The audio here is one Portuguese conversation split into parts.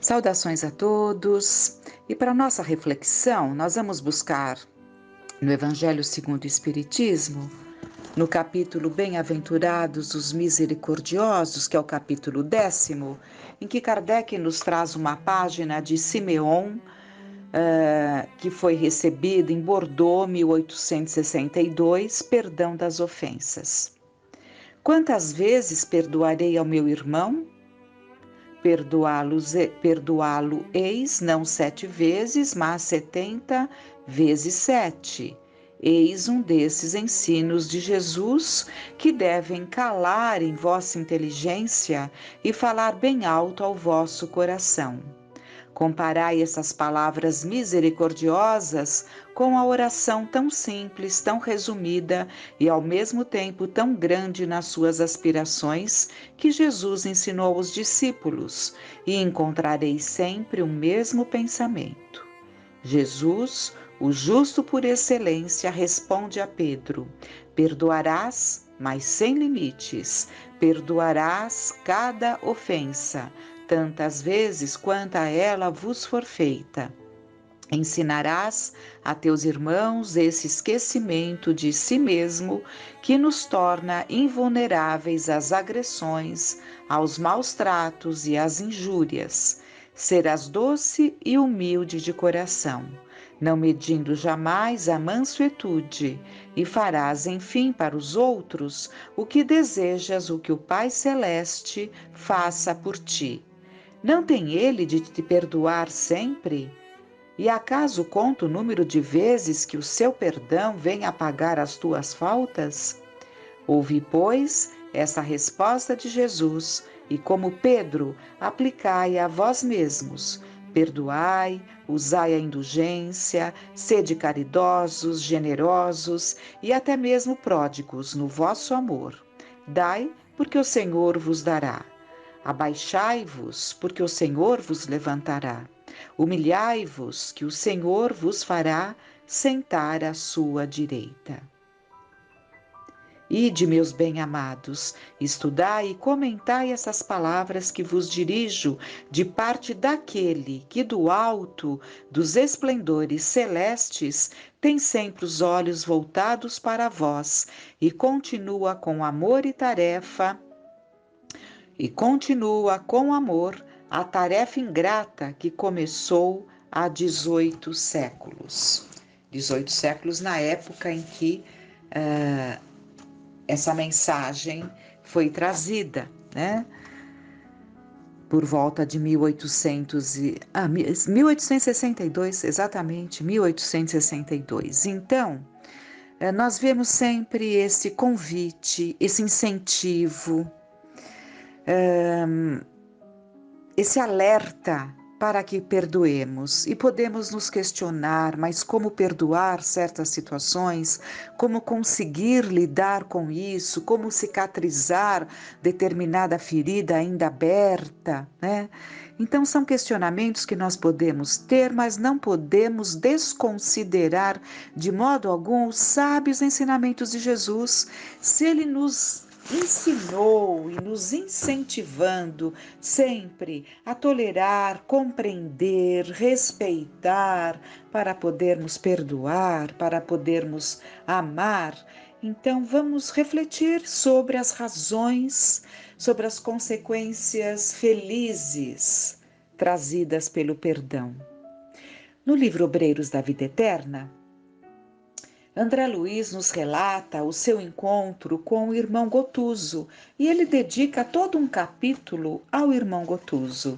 Saudações a todos. E para nossa reflexão, nós vamos buscar no Evangelho segundo o Espiritismo, no capítulo Bem-aventurados os Misericordiosos, que é o capítulo 10º, em que Kardec nos traz uma página de Simeon, que foi recebida em Bordeaux, 1862, perdão das ofensas. Quantas vezes perdoarei ao meu irmão? Perdoá-lo-eis, não 7 vezes, mas 70 vezes 7. Eis um desses ensinos de Jesus que devem calar em vossa inteligência e falar bem alto ao vosso coração. Comparai essas palavras misericordiosas com a oração tão simples, tão resumida e ao mesmo tempo tão grande nas suas aspirações que Jesus ensinou aos discípulos, e encontrareis sempre o mesmo pensamento. Jesus, o justo por excelência, responde a Pedro: perdoarás, mas sem limites, perdoarás cada ofensa, tantas vezes quanto a ela vos for feita. Ensinarás a teus irmãos esse esquecimento de si mesmo que nos torna invulneráveis às agressões, aos maus tratos e às injúrias. Serás doce e humilde de coração, não medindo jamais a mansuetude, e farás, enfim, para os outros o que desejas o que o Pai Celeste faça por ti. Não tem ele de te perdoar sempre? E acaso conta o número de vezes que o seu perdão vem apagar as tuas faltas? Ouvi, pois, essa resposta de Jesus, e como Pedro, aplicai-a a vós mesmos. Perdoai, usai a indulgência, sede caridosos, generosos e até mesmo pródigos no vosso amor. Dai, porque o Senhor vos dará. Abaixai-vos, porque o Senhor vos levantará. Humilhai-vos, que o Senhor vos fará sentar à sua direita. Ide, meus bem-amados, estudai e comentai essas palavras que vos dirijo de parte daquele que do alto dos esplendores celestes tem sempre os olhos voltados para vós e continua com amor a tarefa ingrata que começou há 18 séculos. 18 séculos na época em que essa mensagem foi trazida, né? Por volta de 1862, exatamente, 1862. Então, nós vemos sempre esse convite, esse incentivo, esse alerta para que perdoemos, e podemos nos questionar, mas como perdoar certas situações, como conseguir lidar com isso, como cicatrizar determinada ferida ainda aberta, né? Então são questionamentos que nós podemos ter, mas não podemos desconsiderar de modo algum os sábios ensinamentos de Jesus. Se ele nos ensinou e nos incentivando sempre a tolerar, compreender, respeitar, para podermos perdoar, para podermos amar. Então vamos refletir sobre as razões, sobre as consequências felizes trazidas pelo perdão. No livro Obreiros da Vida Eterna, André Luiz nos relata o seu encontro com o irmão Gotuso, e ele dedica todo um capítulo ao irmão Gotuso.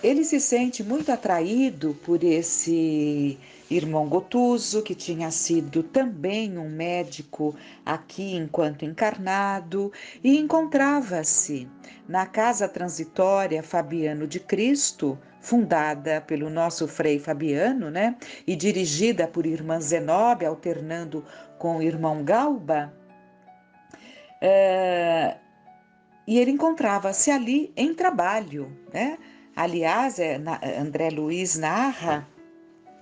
Ele se sente muito atraído por esse irmão Gotuso, que tinha sido também um médico aqui enquanto encarnado, e encontrava-se na Casa Transitória Fabiano de Cristo, fundada pelo nosso Frei Fabiano, né, e dirigida por irmã Zenóbia, alternando com o irmão Galba. E ele encontrava-se ali em trabalho, né? Aliás, André Luiz narra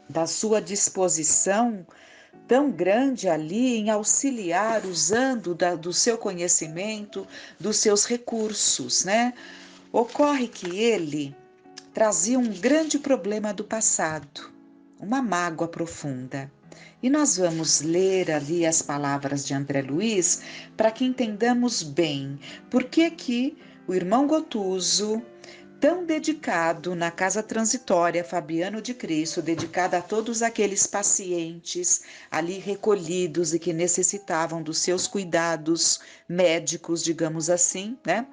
da sua disposição tão grande ali em auxiliar, usando do seu conhecimento, dos seus recursos, né? Ocorre que ele trazia um grande problema do passado, uma mágoa profunda. E nós vamos ler ali as palavras de André Luiz para que entendamos bem por que o irmão Gotuso, tão dedicado na casa transitória Fabiano de Cristo, dedicado a todos aqueles pacientes ali recolhidos e que necessitavam dos seus cuidados médicos, digamos assim, né?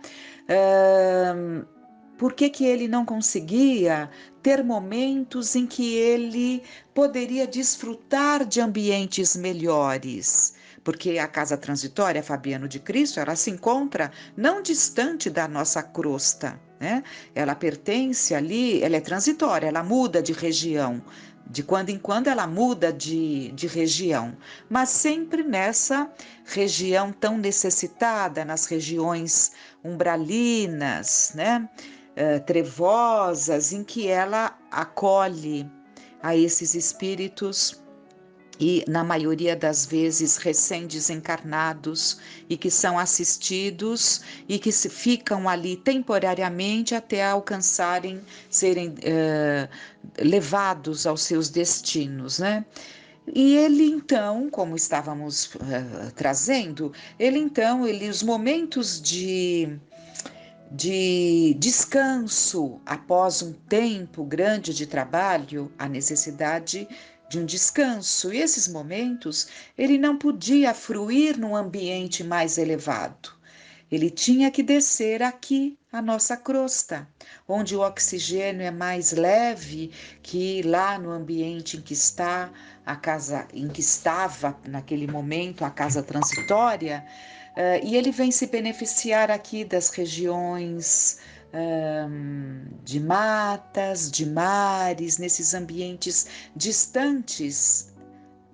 Por que ele não conseguia ter momentos em que ele poderia desfrutar de ambientes melhores? Porque a casa transitória Fabiano de Cristo, ela se encontra não distante da nossa crosta, né? Ela pertence ali, ela é transitória, ela muda de região. De quando em quando ela muda de região, mas sempre nessa região tão necessitada, nas regiões umbralinas, né? Trevosas, em que ela acolhe a esses espíritos e, na maioria das vezes, recém-desencarnados e que são assistidos e que se ficam ali temporariamente até alcançarem, serem levados aos seus destinos, né? E ele então, como estávamos trazendo, os momentos de descanso após um tempo grande de trabalho, a necessidade de um descanso. E esses momentos ele não podia fruir num ambiente mais elevado. Ele tinha que descer aqui a nossa crosta, onde o oxigênio é mais leve que lá no ambiente em que está a casa, em que estava naquele momento a casa transitória. E ele vem se beneficiar aqui das regiões de matas, de mares, nesses ambientes distantes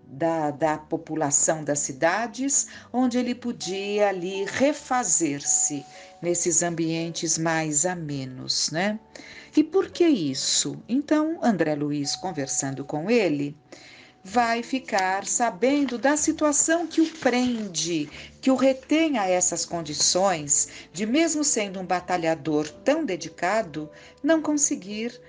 da população das cidades, onde ele podia ali refazer-se nesses ambientes mais amenos, né? E por que isso? Então, André Luiz, conversando com ele, vai ficar sabendo da situação que o prende, que o retém a essas condições de, mesmo sendo um batalhador tão dedicado, não conseguir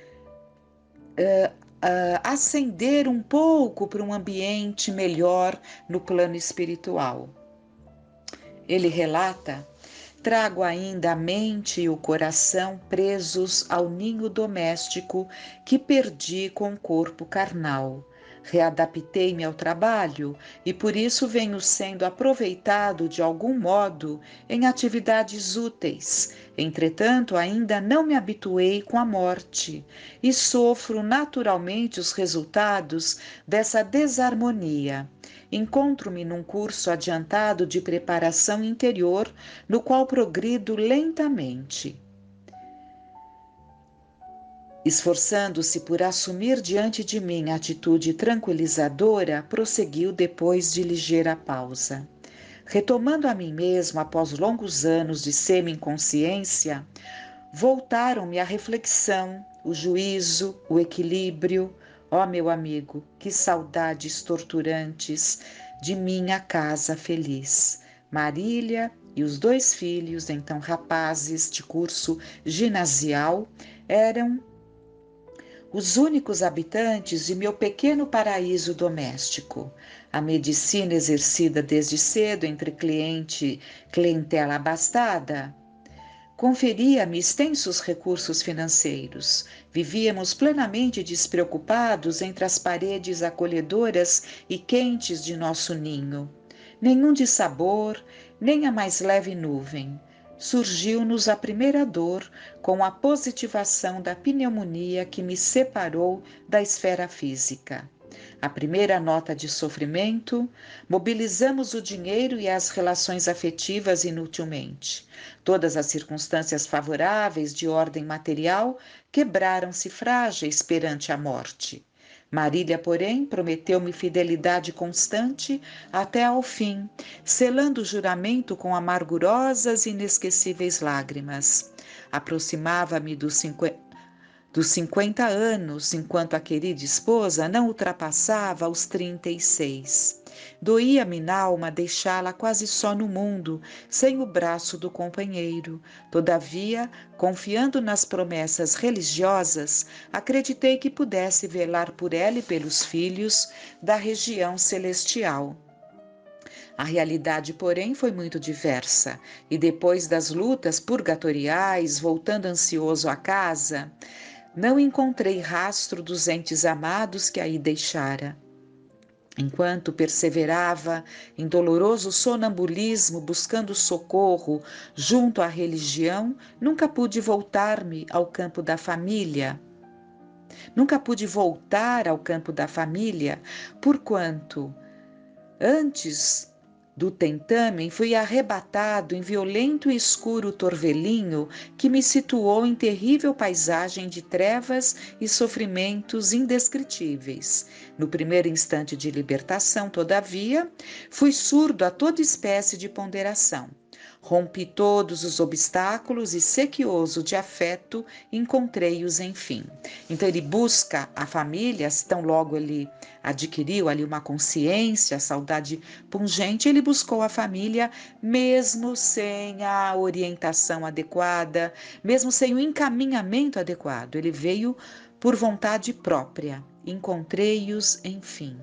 ascender um pouco para um ambiente melhor no plano espiritual. Ele relata: trago ainda a mente e o coração presos ao ninho doméstico que perdi com o corpo carnal. Readaptei-me ao trabalho e por isso venho sendo aproveitado de algum modo em atividades úteis. Entretanto, ainda não me habituei com a morte e sofro naturalmente os resultados dessa desarmonia. Encontro-me num curso adiantado de preparação interior, no qual progrido lentamente. Esforçando-se por assumir diante de mim atitude tranquilizadora, prosseguiu depois de ligeira pausa. Retomando a mim mesmo após longos anos de semi-inconsciência, voltaram-me a reflexão, o juízo, o equilíbrio. Ó, meu amigo, que saudades torturantes de minha casa feliz. Marília e os 2 filhos, então rapazes de curso ginasial, eram os únicos habitantes de meu pequeno paraíso doméstico. A medicina exercida desde cedo entre clientela abastada conferia-me extensos recursos financeiros. Vivíamos plenamente despreocupados entre as paredes acolhedoras e quentes de nosso ninho. Nenhum dissabor, nem a mais leve nuvem. Surgiu-nos a primeira dor com a positivação da pneumonia que me separou da esfera física. A primeira nota de sofrimento, mobilizamos o dinheiro e as relações afetivas inutilmente. Todas as circunstâncias favoráveis de ordem material quebraram-se frágeis perante a morte. Marília, porém, prometeu-me fidelidade constante até ao fim, selando o juramento com amargurosas e inesquecíveis lágrimas. Aproximava-me dos dos 50 anos, enquanto a querida esposa não ultrapassava os 36. Doía-me na alma deixá-la quase só no mundo, sem o braço do companheiro. Todavia, confiando nas promessas religiosas, acreditei que pudesse velar por ela e pelos filhos da região celestial. A realidade, porém, foi muito diversa, e depois das lutas purgatoriais, voltando ansioso à casa, não encontrei rastro dos entes amados que aí deixara. Enquanto perseverava em doloroso sonambulismo buscando socorro junto à religião, nunca pude voltar-me ao campo da família. Nunca pude voltar ao campo da família, porquanto, antes do tentamen, fui arrebatado em violento e escuro torvelinho que me situou em terrível paisagem de trevas e sofrimentos indescritíveis. No primeiro instante de libertação, todavia, fui surdo a toda espécie de ponderação. Rompi todos os obstáculos e, sequioso de afeto, encontrei-os enfim. Então ele busca a família, tão logo ele adquiriu ali uma consciência, a saudade pungente, ele buscou a família mesmo sem a orientação adequada, mesmo sem o encaminhamento adequado. Ele veio por vontade própria. Encontrei-os enfim.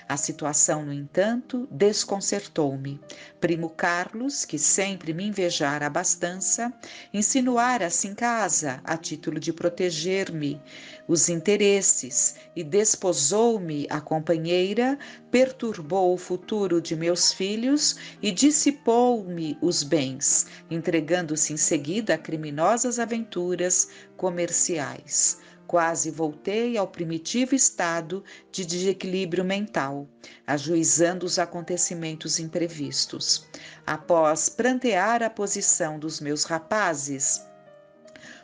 A situação, no entanto, desconcertou-me. Primo Carlos, que sempre me invejara a abastança, insinuara-se em casa a título de proteger-me os interesses e desposou-me a companheira, perturbou o futuro de meus filhos e dissipou-me os bens, entregando-se em seguida a criminosas aventuras comerciais. Quase voltei ao primitivo estado de desequilíbrio mental, ajuizando os acontecimentos imprevistos. Após prantear a posição dos meus rapazes,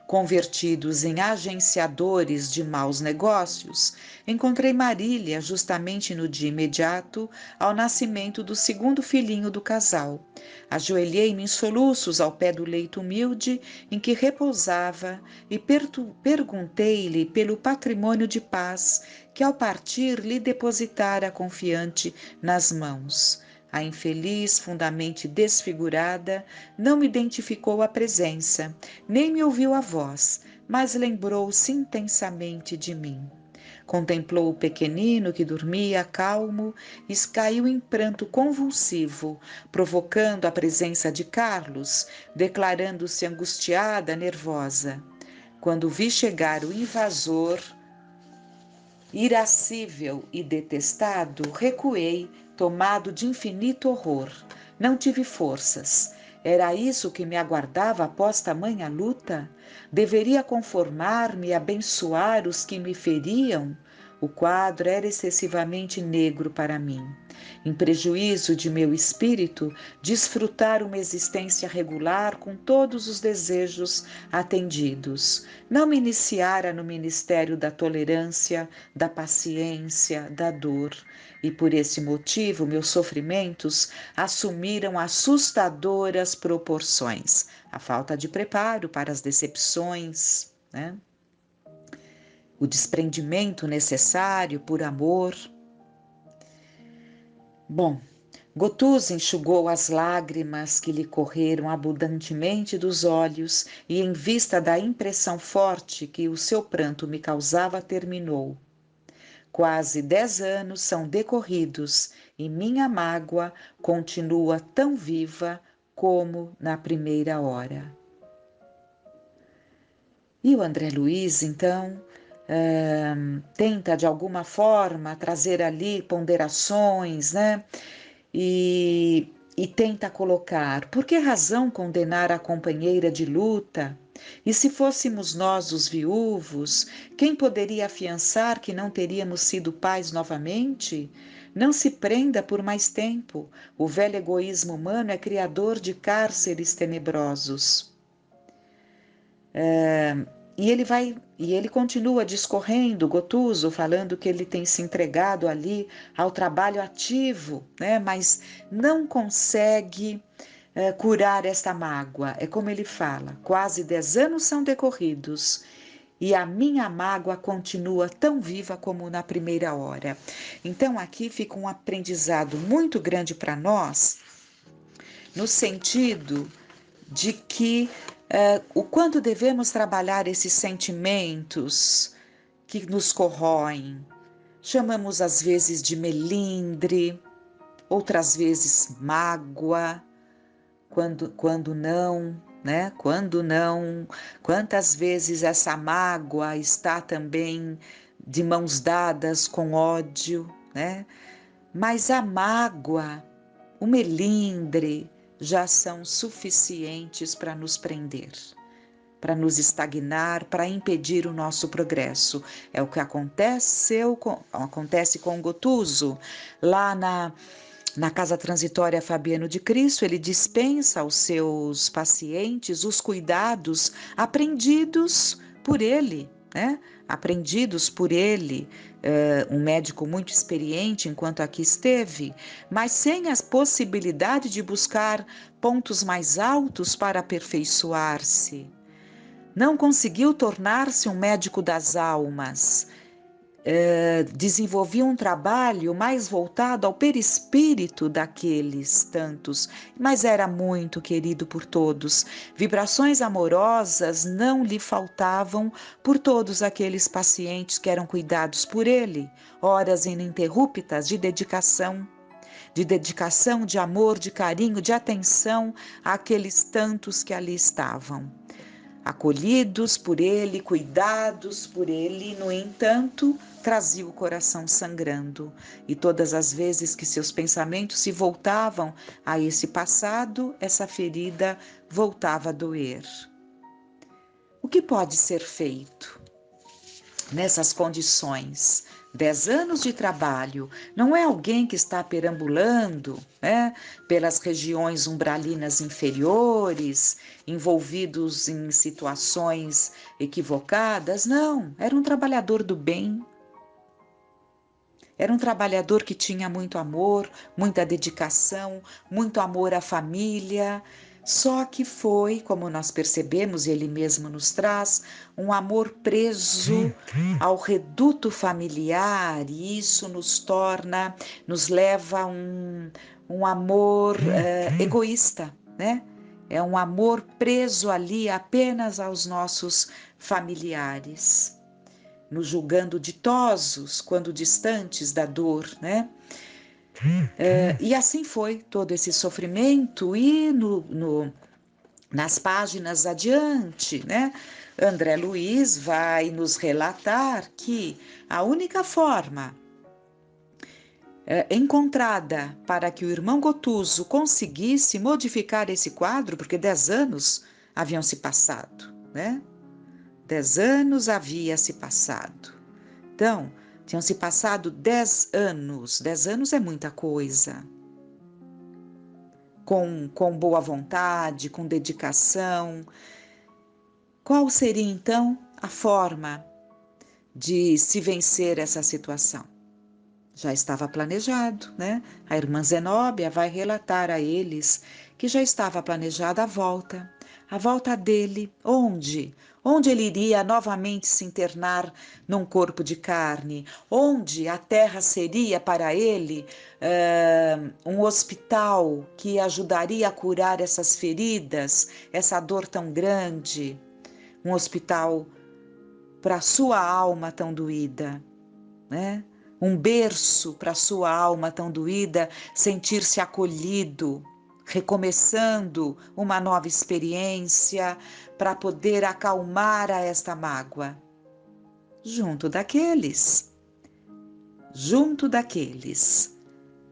convertidos em agenciadores de maus negócios, encontrei Marília justamente no dia imediato ao nascimento do segundo filhinho do casal. Ajoelhei-me em soluços ao pé do leito humilde em que repousava e perguntei-lhe pelo patrimônio de paz que ao partir lhe depositara confiante nas mãos. A infeliz, fundamente desfigurada, não me identificou a presença, nem me ouviu a voz, mas lembrou-se intensamente de mim. Contemplou o pequenino que dormia calmo e caiu em pranto convulsivo, provocando a presença de Carlos, declarando-se angustiada, nervosa. Quando vi chegar o invasor, irascível e detestado, recuei, tomado de infinito horror. Não tive forças. Era isso que me aguardava após tamanha luta? Deveria conformar-me e abençoar os que me feriam? O quadro era excessivamente negro para mim. Em prejuízo de meu espírito, desfrutar uma existência regular com todos os desejos atendidos. Não me iniciara no ministério da tolerância, da paciência, da dor. E por esse motivo, meus sofrimentos assumiram assustadoras proporções. A falta de preparo para as decepções, né? O desprendimento necessário por amor. Bom, Gotusa enxugou as lágrimas que lhe correram abundantemente dos olhos e, em vista da impressão forte que o seu pranto me causava, terminou. Quase 10 anos são decorridos e minha mágoa continua tão viva como na primeira hora. E o André Luiz, então, tenta de alguma forma trazer ali ponderações, né? E tenta colocar, por que razão condenar a companheira de luta? E se fôssemos nós os viúvos, quem poderia afiançar que não teríamos sido pais novamente? Não se prenda por mais tempo. O velho egoísmo humano é criador de cárceres tenebrosos. E ele continua discorrendo, Gotuso, falando que ele tem se entregado ali ao trabalho ativo, né? Mas não consegue curar esta mágoa. É como ele fala, quase 10 anos são decorridos e a minha mágoa continua tão viva como na primeira hora. Então aqui fica um aprendizado muito grande para nós, no sentido de que o quanto devemos trabalhar esses sentimentos que nos corroem. Chamamos às vezes de melindre, outras vezes mágoa, quando não, né? Quando não, quantas vezes essa mágoa está também de mãos dadas com ódio, né? Mas a mágoa, o melindre, já são suficientes para nos prender, para nos estagnar, para impedir o nosso progresso. É o que acontece com Gotuso. Lá na Casa Transitória Fabiano de Cristo, ele dispensa aos seus pacientes os cuidados aprendidos por ele, né? Aprendidos por ele, um médico muito experiente enquanto aqui esteve, mas sem a possibilidade de buscar pontos mais altos para aperfeiçoar-se. Não conseguiu tornar-se um médico das almas. Desenvolvia um trabalho mais voltado ao perispírito daqueles tantos, mas era muito querido por todos. Vibrações amorosas não lhe faltavam por todos aqueles pacientes que eram cuidados por ele, horas ininterruptas de dedicação, de amor, de carinho, de atenção àqueles tantos que ali estavam. Acolhidos por ele, cuidados por ele, no entanto, trazia o coração sangrando, e todas as vezes que seus pensamentos se voltavam a esse passado, essa ferida voltava a doer. O que pode ser feito nessas condições? 10 anos de trabalho, não é alguém que está perambulando, né, pelas regiões umbralinas inferiores, envolvidos em situações equivocadas, não, era um trabalhador do bem. Era um trabalhador que tinha muito amor, muita dedicação, muito amor à família. Só que foi, como nós percebemos, e ele mesmo nos traz, um amor preso ao reduto familiar, e isso nos leva a um amor egoísta, né? É um amor preso ali apenas aos nossos familiares, nos julgando ditosos quando distantes da dor, né? E assim foi todo esse sofrimento, e nas páginas adiante, né? André Luiz vai nos relatar que a única forma encontrada para que o irmão Gotuso conseguisse modificar esse quadro, porque 10 anos haviam se passado, né? 10 anos havia se passado. Então, tinham se passado 10 anos. 10 anos é muita coisa. Com boa vontade, com dedicação. Qual seria, então, a forma de se vencer essa situação? Já estava planejado, né? A irmã Zenóbia vai relatar a eles que já estava planejada a volta dele. Onde? Onde ele iria novamente se internar num corpo de carne? Onde a terra seria para ele um hospital que ajudaria a curar essas feridas, essa dor tão grande? Um hospital para a sua alma tão doída, né? Um berço para a sua alma tão doída, sentir-se acolhido, recomeçando uma nova experiência para poder acalmar a esta mágoa. Junto daqueles.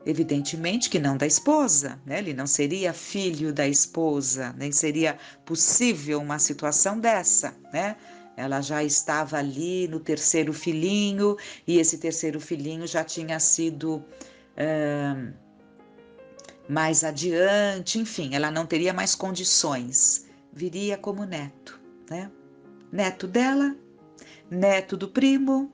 Evidentemente que não da esposa, né? Ele não seria filho da esposa, nem seria possível uma situação dessa, né? Ela já estava ali no terceiro filhinho, e esse terceiro filhinho já tinha sido mais adiante, enfim, ela não teria mais condições. Viria como neto, né? Neto dela, neto do primo,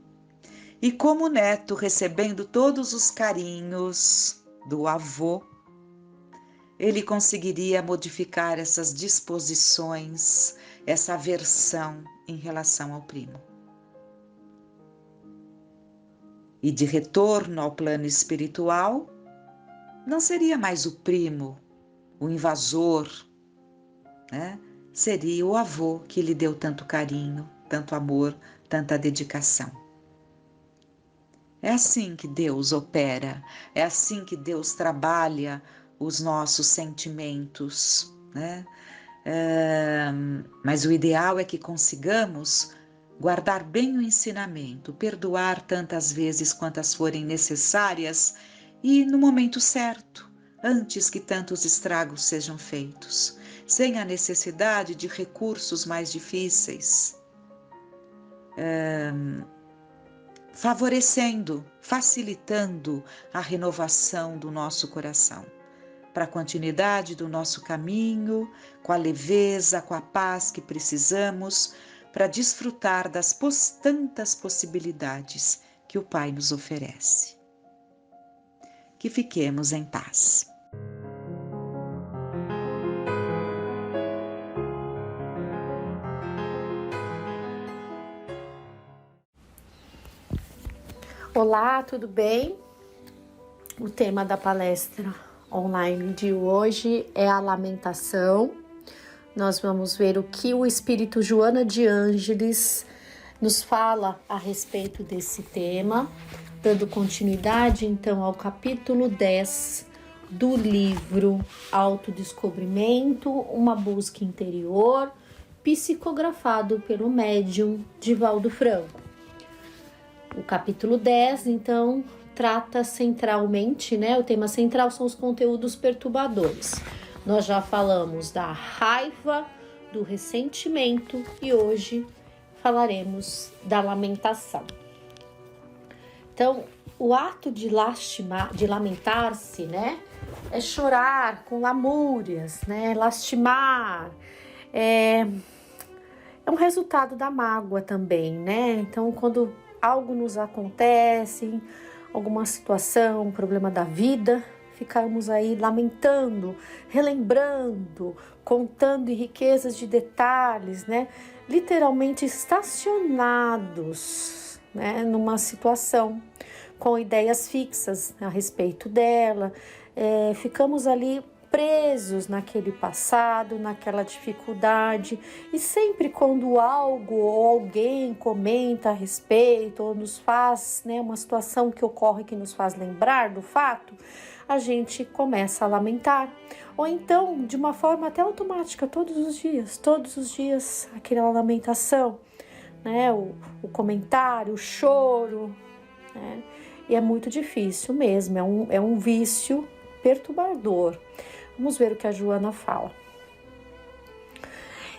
e como neto recebendo todos os carinhos do avô, ele conseguiria modificar essas disposições, essa aversão em relação ao primo. e de retorno ao plano espiritual, não seria mais o primo, o invasor, né? Seria o avô que lhe deu tanto carinho, tanto amor, tanta dedicação. É assim que Deus opera, é assim que Deus trabalha os nossos sentimentos, né? Mas o ideal é que consigamos guardar bem o ensinamento, perdoar tantas vezes quantas forem necessárias e no momento certo, antes que tantos estragos sejam feitos, sem a necessidade de recursos mais difíceis, favorecendo, facilitando a renovação do nosso coração, para a continuidade do nosso caminho, com a leveza, com a paz que precisamos, para desfrutar das tantas possibilidades que o Pai nos oferece. Que fiquemos em paz. Olá, tudo bem? O tema da palestra online de hoje é a lamentação. Nós vamos ver o que o Espírito Joana de Ângeles nos fala a respeito desse tema, dando continuidade então ao capítulo 10 do livro Autodescobrimento, uma busca interior, psicografado pelo médium Divaldo Franco. O capítulo 10, então, trata centralmente, o tema central são os conteúdos perturbadores. Nós já falamos da raiva, do ressentimento e hoje falaremos da lamentação. Então, o ato de lamentar-se, é chorar com lamúrias, lastimar, é um resultado da mágoa também, Então, quando algo nos acontece, alguma situação, um problema da vida, ficamos aí lamentando, relembrando, contando em riquezas de detalhes, literalmente estacionados, numa situação, com ideias fixas a respeito dela, ficamos ali presos naquele passado, naquela dificuldade, e sempre quando algo ou alguém comenta a respeito ou nos faz, uma situação que ocorre que nos faz lembrar do fato, a gente começa a lamentar, ou então de uma forma até automática, todos os dias, aquela lamentação, o comentário, o choro, e é muito difícil mesmo, é um vício perturbador. Vamos ver o que a Joana fala.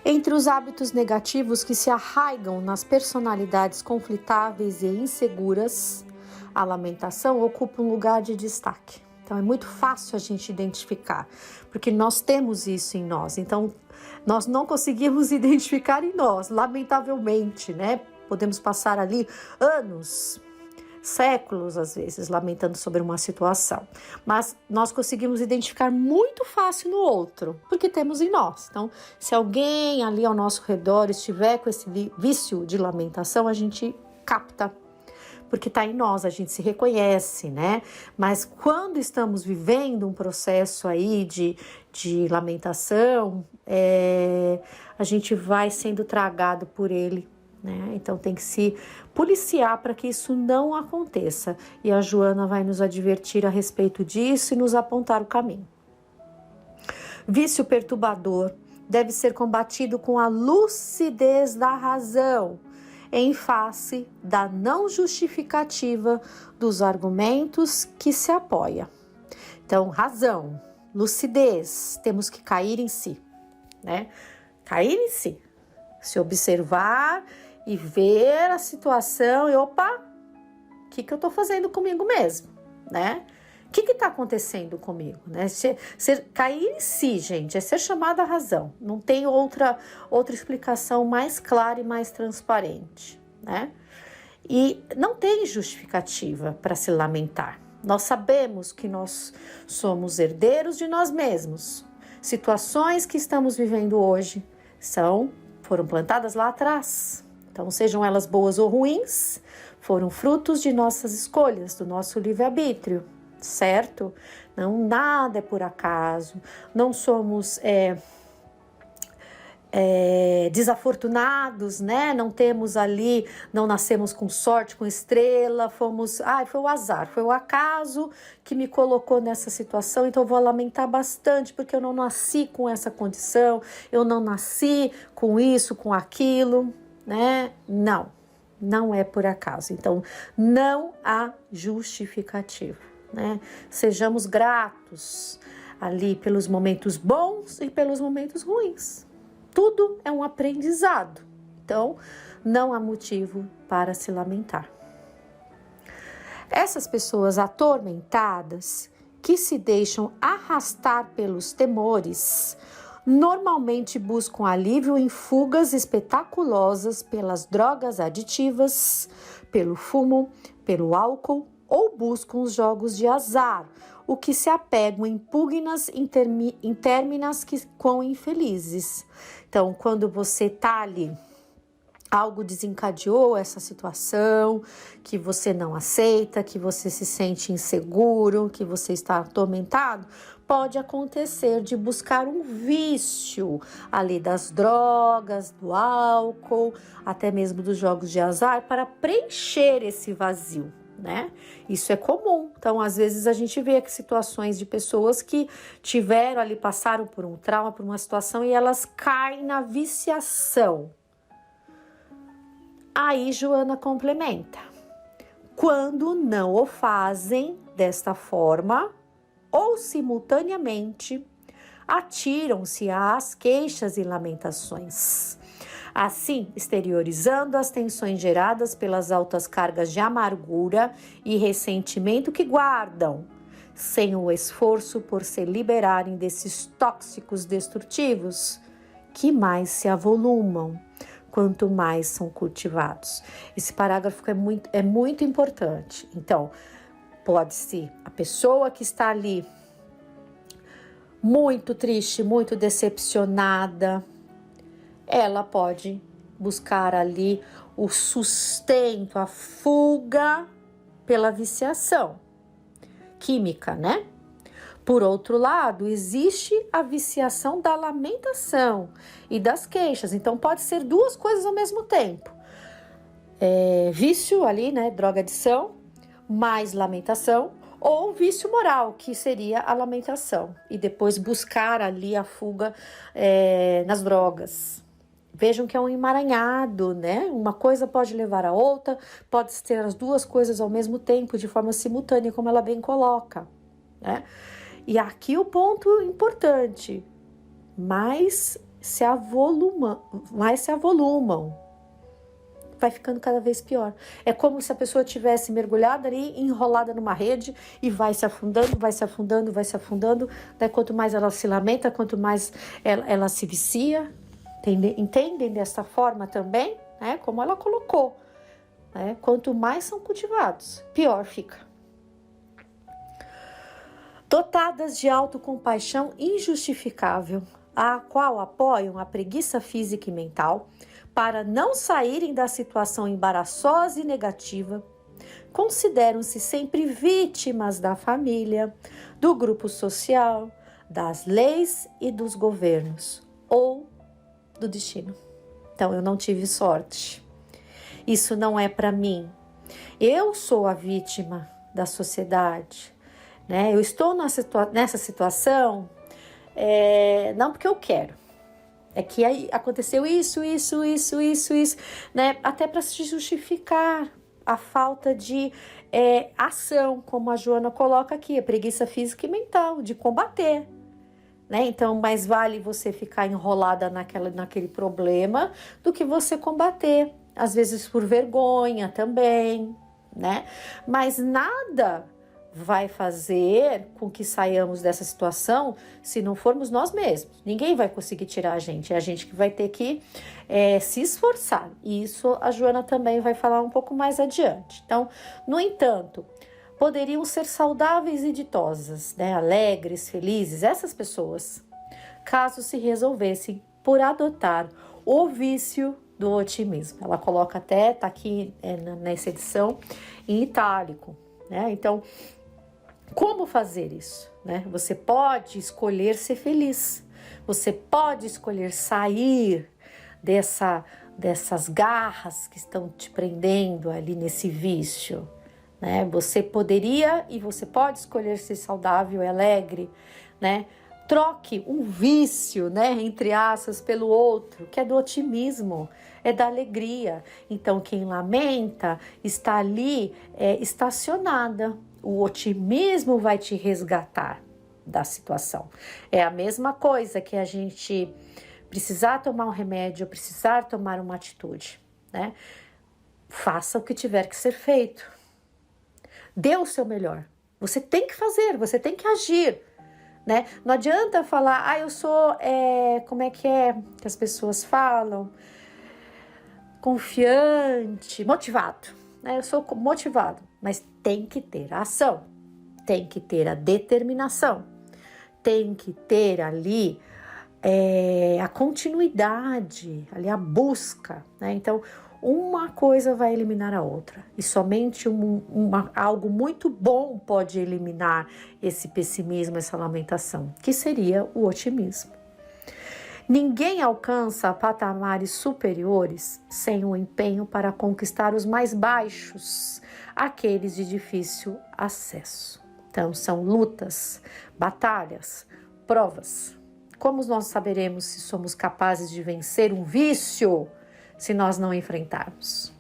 Entre os hábitos negativos que se arraigam nas personalidades conflitáveis e inseguras, a lamentação ocupa um lugar de destaque. Então é muito fácil a gente identificar, porque nós temos isso em nós. Então nós não conseguimos identificar em nós, lamentavelmente, Podemos passar ali anos, séculos às vezes, lamentando sobre uma situação, mas nós conseguimos identificar muito fácil no outro, porque temos em nós. Então, se alguém ali ao nosso redor estiver com esse vício de lamentação, a gente capta, porque está em nós, a gente se reconhece, Mas quando estamos vivendo um processo aí de lamentação, a gente vai sendo tragado por ele, Então tem que se policiar para que isso não aconteça. E a Joana vai nos advertir a respeito disso e nos apontar o caminho. Vício perturbador deve ser combatido com a lucidez da razão, em face da não justificativa dos argumentos que se apoia. Então, razão, lucidez, temos que cair em si, Cair em si, se observar e ver a situação e opa, o que eu estou fazendo comigo mesmo, O que está acontecendo comigo, cair em si, gente, é ser chamado à razão. Não tem outra explicação mais clara e mais transparente, E não tem justificativa para se lamentar. Nós sabemos que nós somos herdeiros de nós mesmos. Situações que estamos vivendo hoje foram plantadas lá atrás. Então, sejam elas boas ou ruins, foram frutos de nossas escolhas, do nosso livre-arbítrio, certo? Não, nada é por acaso, não somos desafortunados, né? Não temos ali, não nascemos com sorte, com estrela, foi o azar, foi o acaso que me colocou nessa situação, então eu vou lamentar bastante, porque eu não nasci com essa condição, eu não nasci com isso, com aquilo, né? Não é por acaso, então não há justificativa, né? Sejamos gratos ali pelos momentos bons e pelos momentos ruins. Tudo é um aprendizado, então não há motivo para se lamentar. Essas pessoas atormentadas que se deixam arrastar pelos temores normalmente buscam alívio em fugas espetaculosas pelas drogas aditivas, pelo fumo, pelo álcool ou buscam os jogos de azar, o que se apegam em pugnas interminas que quão infelizes. Então, quando você está ali, algo desencadeou essa situação, que você não aceita, que você se sente inseguro, que você está atormentado, pode acontecer de buscar um vício ali das drogas, do álcool, até mesmo dos jogos de azar, para preencher esse vazio, né? Isso é comum. Então, às vezes a gente vê aqui situações de pessoas que tiveram ali, passaram por um trauma, por uma situação e elas caem na viciação. Aí Joana complementa: quando não o fazem desta forma ou simultaneamente, atiram-se às queixas e lamentações, assim exteriorizando as tensões geradas pelas altas cargas de amargura e ressentimento que guardam, sem o esforço por se liberarem desses tóxicos destrutivos, que mais se avolumam quanto mais são cultivados. Esse parágrafo é muito importante. Então, pode ser a pessoa que está ali muito triste, muito decepcionada, ela pode buscar ali o sustento, a fuga pela viciação química, né? Por outro lado, existe a viciação da lamentação e das queixas. Então, pode ser duas coisas ao mesmo tempo. Vício ali, né? Drogadição, mais lamentação. Ou vício moral, que seria a lamentação. E depois buscar ali a fuga nas drogas. Vejam que é um emaranhado, né? Uma coisa pode levar a outra, pode ter as duas coisas ao mesmo tempo, de forma simultânea, como ela bem coloca, né? E aqui o ponto importante, mais se avolumam, vai ficando cada vez pior. É como se a pessoa tivesse mergulhada ali, enrolada numa rede e vai se afundando, vai se afundando, vai se afundando. Daí, quanto mais ela se lamenta, quanto mais ela se vicia. Entendem dessa forma também, né? Como ela colocou, né? Quanto mais são cultivados, pior fica. Dotadas de autocompaixão injustificável, a qual apoiam a preguiça física e mental, para não saírem da situação embaraçosa e negativa, consideram-se sempre vítimas da família, do grupo social, das leis e dos governos, ou do destino. Então, eu não tive sorte. Isso não é para mim. Eu sou a vítima da sociedade, né? Eu estou nessa situação não porque eu quero. É que aí aconteceu isso, né? Até para se justificar a falta de ação, como a Joana coloca aqui, a preguiça física e mental, de combater. Né? Então, mais vale você ficar enrolada naquele problema do que você combater. Às vezes por vergonha também, né? Mas nada vai fazer com que saiamos dessa situação se não formos nós mesmos. Ninguém vai conseguir tirar a gente. É a gente que vai ter que se esforçar. E isso a Joana também vai falar um pouco mais adiante. Então, no entanto, poderiam ser saudáveis e ditosas, né? Alegres, felizes, essas pessoas, caso se resolvessem por adotar o vício do otimismo. Ela coloca até, tá aqui nessa edição, em itálico, né? Então, como fazer isso, né? Você pode escolher ser feliz. Você pode escolher sair dessas garras que estão te prendendo ali nesse vício, né? Você poderia e você pode escolher ser saudável e alegre, né? Troque um vício, né, entre aspas, pelo outro, que é do otimismo, é da alegria. Então, quem lamenta está ali estacionada. O otimismo vai te resgatar da situação. É a mesma coisa que a gente precisar tomar um remédio, precisar tomar uma atitude, né? Faça o que tiver que ser feito. Dê o seu melhor. Você tem que fazer, você tem que agir, né? Não adianta falar, eu sou, como é que as pessoas falam? Confiante, motivado, né? Eu sou motivado, mas tem que ter a ação, tem que ter a determinação, tem que ter ali a continuidade, ali a busca, né? Então, uma coisa vai eliminar a outra e somente algo muito bom pode eliminar esse pessimismo, essa lamentação, que seria o otimismo. Ninguém alcança patamares superiores sem o empenho para conquistar os mais baixos, aqueles de difícil acesso. Então, são lutas, batalhas, provas. Como nós saberemos se somos capazes de vencer um vício se nós não enfrentarmos?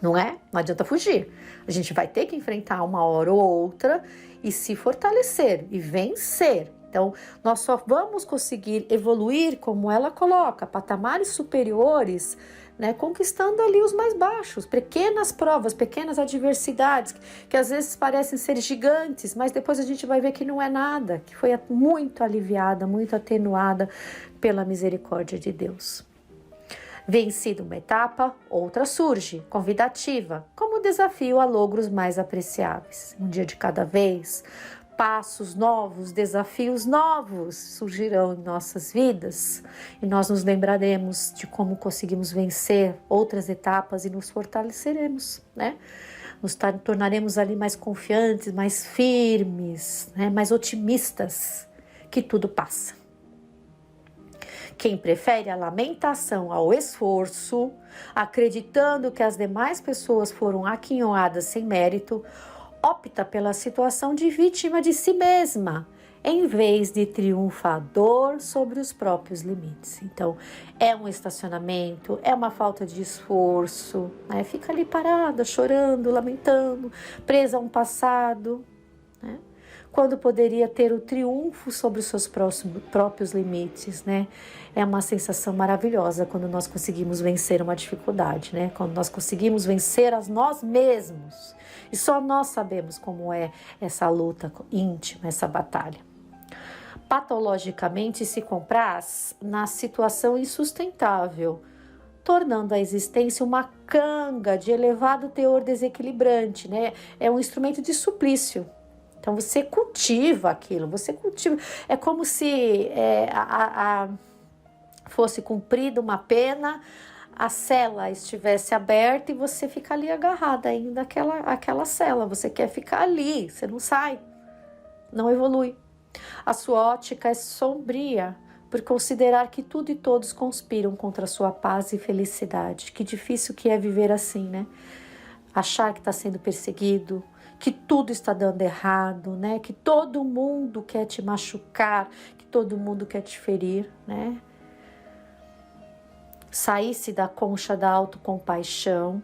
Não é? Não adianta fugir. A gente vai ter que enfrentar uma hora ou outra e se fortalecer e vencer. Então, nós só vamos conseguir evoluir, como ela coloca, patamares superiores, né, conquistando ali os mais baixos, pequenas provas, pequenas adversidades, que às vezes parecem ser gigantes, mas depois a gente vai ver que não é nada, que foi muito aliviada, muito atenuada pela misericórdia de Deus. Vencida uma etapa, outra surge, convidativa, como desafio a logros mais apreciáveis. Um dia de cada vez, passos novos, desafios novos surgirão em nossas vidas e nós nos lembraremos de como conseguimos vencer outras etapas e nos fortaleceremos, né? Nos tornaremos ali mais confiantes, mais firmes, né? Mais otimistas, que tudo passa. Quem prefere a lamentação ao esforço, acreditando que as demais pessoas foram aquinhoadas sem mérito, opta pela situação de vítima de si mesma, em vez de triunfador sobre os próprios limites. Então, é um estacionamento, é uma falta de esforço, né? Fica ali parada, chorando, lamentando, presa a um passado, né? Quando poderia ter o triunfo sobre os seus próprios limites, né? É uma sensação maravilhosa quando nós conseguimos vencer uma dificuldade, né? Quando nós conseguimos vencer a nós mesmos. E só nós sabemos como é essa luta íntima, essa batalha. Patologicamente se compraz na situação insustentável, tornando a existência uma canga de elevado teor desequilibrante, né? É um instrumento de suplício. Então, você cultiva aquilo, você cultiva. É como se fosse cumprida uma pena, a cela estivesse aberta e você fica ali agarrada ainda àquela cela. Você quer ficar ali, você não sai, não evolui. A sua ótica é sombria por considerar que tudo e todos conspiram contra a sua paz e felicidade. Que difícil que é viver assim, né? Achar que está sendo perseguido, que tudo está dando errado, né? Que todo mundo quer te machucar, que todo mundo quer te ferir, né? Saísse da concha da autocompaixão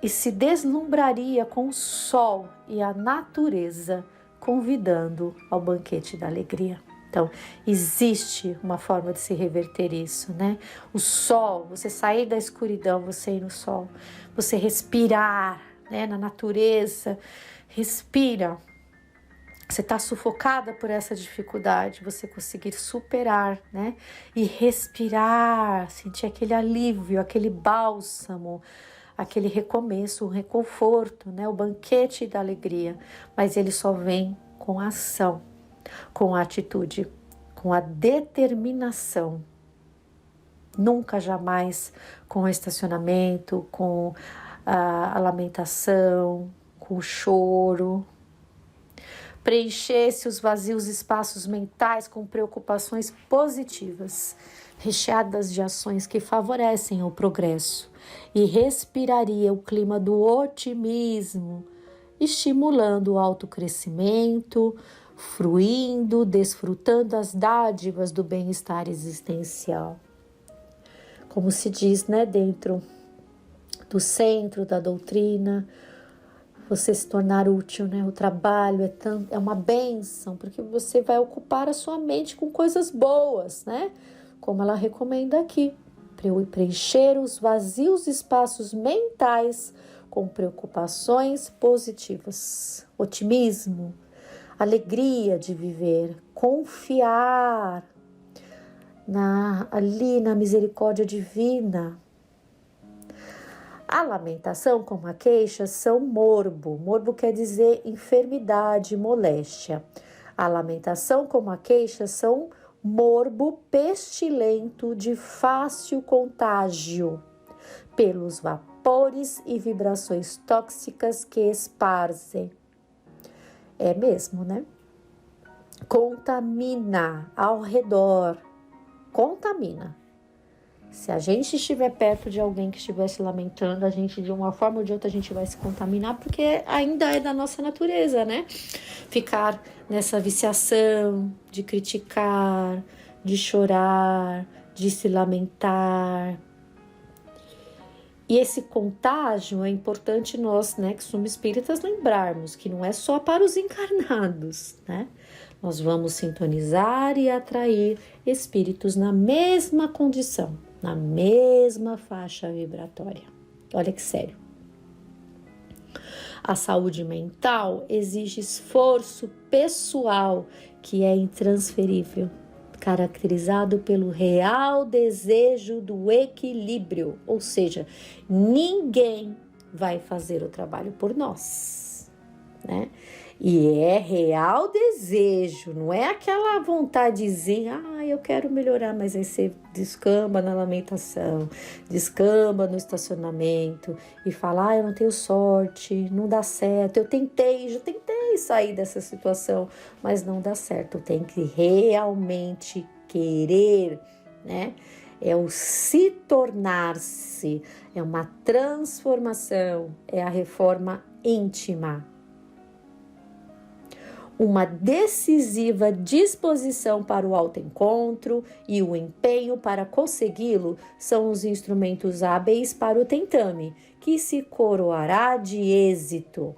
e se deslumbraria com o sol e a natureza, convidando ao banquete da alegria. Então, existe uma forma de se reverter isso, né? O sol, você sair da escuridão, você ir no sol, você respirar, né, na natureza, respira. Você está sufocada por essa dificuldade, você conseguir superar, né? E respirar, sentir aquele alívio, aquele bálsamo, aquele recomeço, um reconforto, né? O banquete da alegria. Mas ele só vem com a ação, com a atitude, com a determinação Nunca, jamais com o estacionamento, com a lamentação, com o choro. Preenchesse os vazios espaços mentais com preocupações positivas, recheadas de ações que favorecem o progresso, e respiraria o clima do otimismo, estimulando o autocrescimento, fruindo, desfrutando as dádivas do bem-estar existencial. Como se diz, né, dentro do centro da doutrina, você se tornar útil, né? O trabalho é uma bênção, porque você vai ocupar a sua mente com coisas boas, né? Como ela recomenda aqui, preencher os vazios espaços mentais com preocupações positivas, otimismo, alegria de viver, confiar ali na misericórdia divina. A lamentação como a queixa são morbo. Morbo quer dizer enfermidade, moléstia. A lamentação como a queixa são morbo pestilento de fácil contágio pelos vapores e vibrações tóxicas que esparzem. É mesmo, né? Contamina ao redor. Contamina. Se a gente estiver perto de alguém que estiver se lamentando, a gente, de uma forma ou de outra, a gente vai se contaminar, porque ainda é da nossa natureza, né? Ficar nessa viciação de criticar, de chorar, de se lamentar. E esse contágio é importante nós, né, que somos espíritas, lembrarmos que não é só para os encarnados, né? Nós vamos sintonizar e atrair espíritos na mesma condição, na mesma faixa vibratória. Olha que sério. A saúde mental exige esforço pessoal que é intransferível, caracterizado pelo real desejo do equilíbrio, ou seja, ninguém vai fazer o trabalho por nós, né? E é real desejo, não é aquela vontadezinha, eu quero melhorar, mas aí você descamba na lamentação, descamba no estacionamento e fala, eu não tenho sorte, não dá certo, já tentei sair dessa situação, mas não dá certo, tem que realmente querer, né? É o se tornar-se, é uma transformação, é a reforma íntima. Uma decisiva disposição para o autoencontro e o empenho para consegui-lo são os instrumentos hábeis para o tentame, que se coroará de êxito.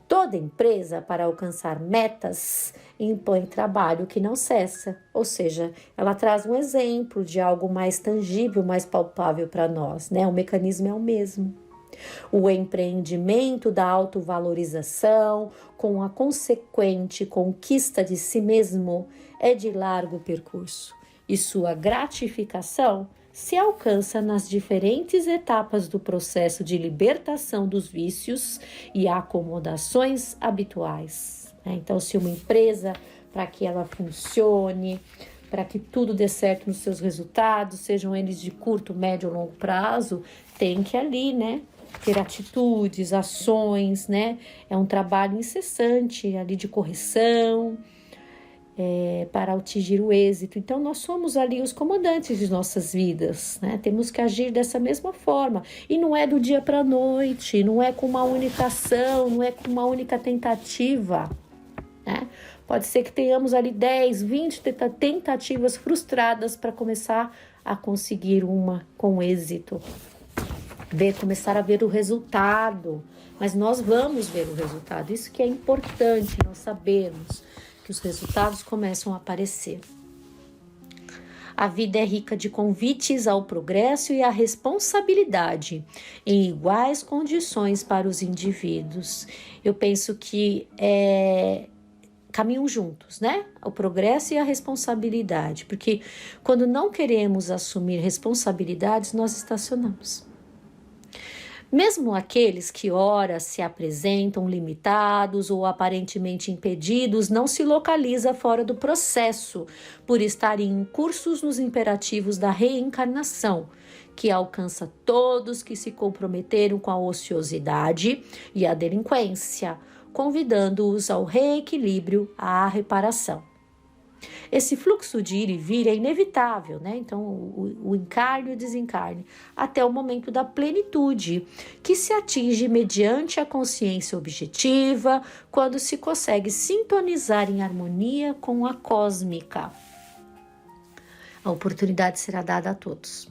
Toda empresa, para alcançar metas, impõe trabalho que não cessa, ou seja, ela traz um exemplo de algo mais tangível, mais palpável para nós, né? O mecanismo é o mesmo. O empreendimento da autovalorização, com a consequente conquista de si mesmo, é de largo percurso e sua gratificação se alcança nas diferentes etapas do processo de libertação dos vícios e acomodações habituais. Então, se uma empresa, para que ela funcione, para que tudo dê certo nos seus resultados, sejam eles de curto, médio ou longo prazo, tem que ali, né, ter atitudes, ações, né? É um trabalho incessante ali de correção para atingir o êxito. Então, nós somos ali os comandantes de nossas vidas, né? Temos que agir dessa mesma forma. E não é do dia para a noite, não é com uma única ação, não é com uma única tentativa, né? Pode ser que tenhamos ali 10, 20 tentativas frustradas para começar a conseguir uma com êxito. Começar a ver o resultado, mas nós vamos ver o resultado. Isso que é importante, nós sabermos que os resultados começam a aparecer. A vida é rica de convites ao progresso e à responsabilidade, em iguais condições para os indivíduos. Eu penso que caminham juntos, né? O progresso e a responsabilidade, porque quando não queremos assumir responsabilidades, nós estacionamos. Mesmo aqueles que ora se apresentam limitados ou aparentemente impedidos não se localizam fora do processo, por estarem incursos nos imperativos da reencarnação, que alcança todos que se comprometeram com a ociosidade e a delinquência, convidando-os ao reequilíbrio, à reparação. Esse fluxo de ir e vir é inevitável, né? Então, o encarne e o desencarne, até o momento da plenitude, que se atinge mediante a consciência objetiva, quando se consegue sintonizar em harmonia com a cósmica. A oportunidade será dada a todos.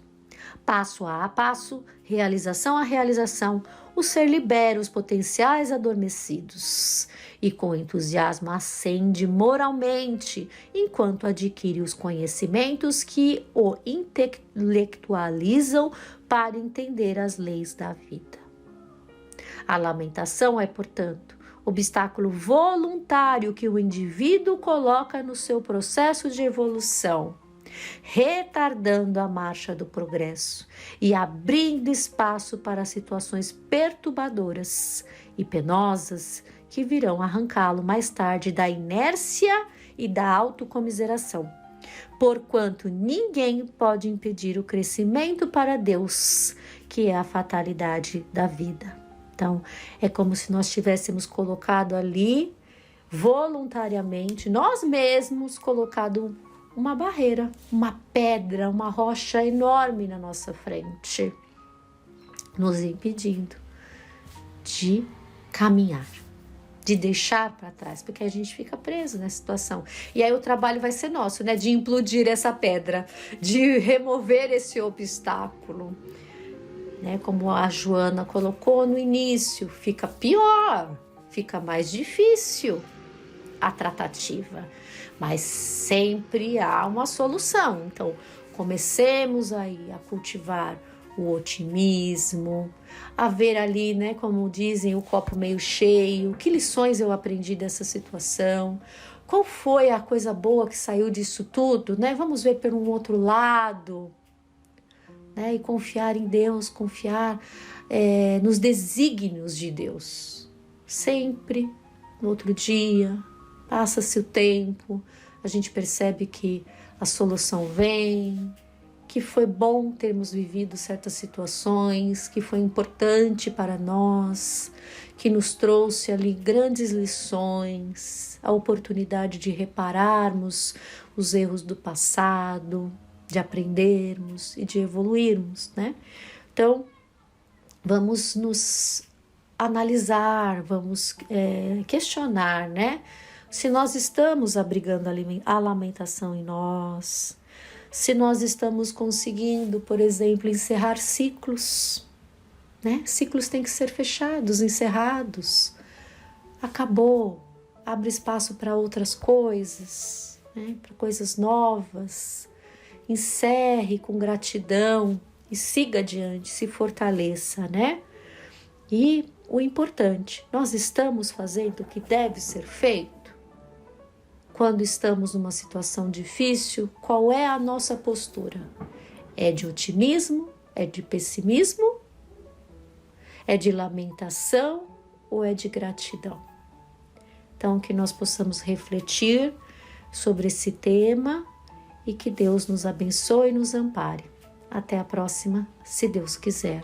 Passo a passo, realização a realização, o ser libera os potenciais adormecidos e com entusiasmo ascende moralmente, enquanto adquire os conhecimentos que o intelectualizam para entender as leis da vida. A lamentação é, portanto, obstáculo voluntário que o indivíduo coloca no seu processo de evolução, retardando a marcha do progresso e abrindo espaço para situações perturbadoras e penosas que virão arrancá-lo mais tarde da inércia e da autocomiseração, porquanto ninguém pode impedir o crescimento para Deus, que é a fatalidade da vida. Então, é como se nós tivéssemos colocado ali, voluntariamente, nós mesmos colocado uma barreira, uma pedra, uma rocha enorme na nossa frente, nos impedindo de caminhar, de deixar para trás, porque a gente fica preso nessa situação. E aí o trabalho vai ser nosso, né? De implodir essa pedra, de remover esse obstáculo, né? Como a Joana colocou no início, fica pior, fica mais difícil a tratativa, mas sempre há uma solução. Então, comecemos aí a cultivar o otimismo, a ver ali, né, como dizem, o copo meio cheio, que lições eu aprendi dessa situação, qual foi a coisa boa que saiu disso tudo, né? Vamos ver por um outro lado, né? E confiar em Deus, confiar nos desígnios de Deus. Sempre, no outro dia, passa-se o tempo, a gente percebe que a solução vem, que foi bom termos vivido certas situações, que foi importante para nós, que nos trouxe ali grandes lições, a oportunidade de repararmos os erros do passado, de aprendermos e de evoluirmos, né? Então, vamos nos analisar, vamos questionar, né? Se nós estamos abrigando a lamentação em nós, se nós estamos conseguindo, por exemplo, encerrar ciclos, né? Ciclos têm que ser fechados, encerrados. Acabou, abre espaço para outras coisas, né? Para coisas novas. Encerre com gratidão e siga adiante, se fortaleça, né? E o importante, nós estamos fazendo o que deve ser feito? Quando estamos numa situação difícil, qual é a nossa postura? É de otimismo? É de pessimismo? É de lamentação ou é de gratidão? Então, que nós possamos refletir sobre esse tema e que Deus nos abençoe e nos ampare. Até a próxima, se Deus quiser.